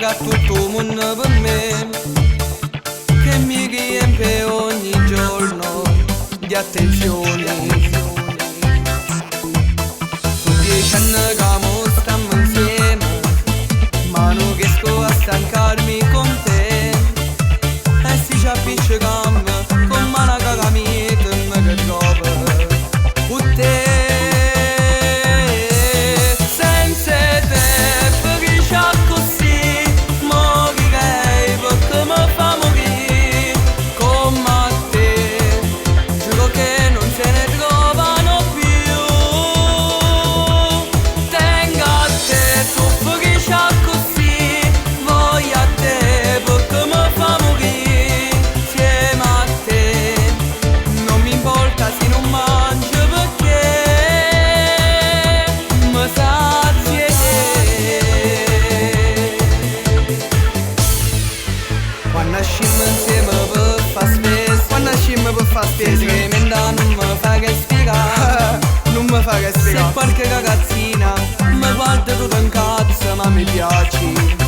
che tutto il mondo per me, che mi riempie ogni giorno di attenzioni. Sono 10 anni che mo stiamo insieme, ma non riesco a stancarmi con te. E si ci appiccichiamo come una cagamita che trova con te. Per far spese che emenda non mi fa che spiegare. Non mi fa che spiegare. Se qualche ragazzina mi guarda tutto in cazzo ma mi piaci.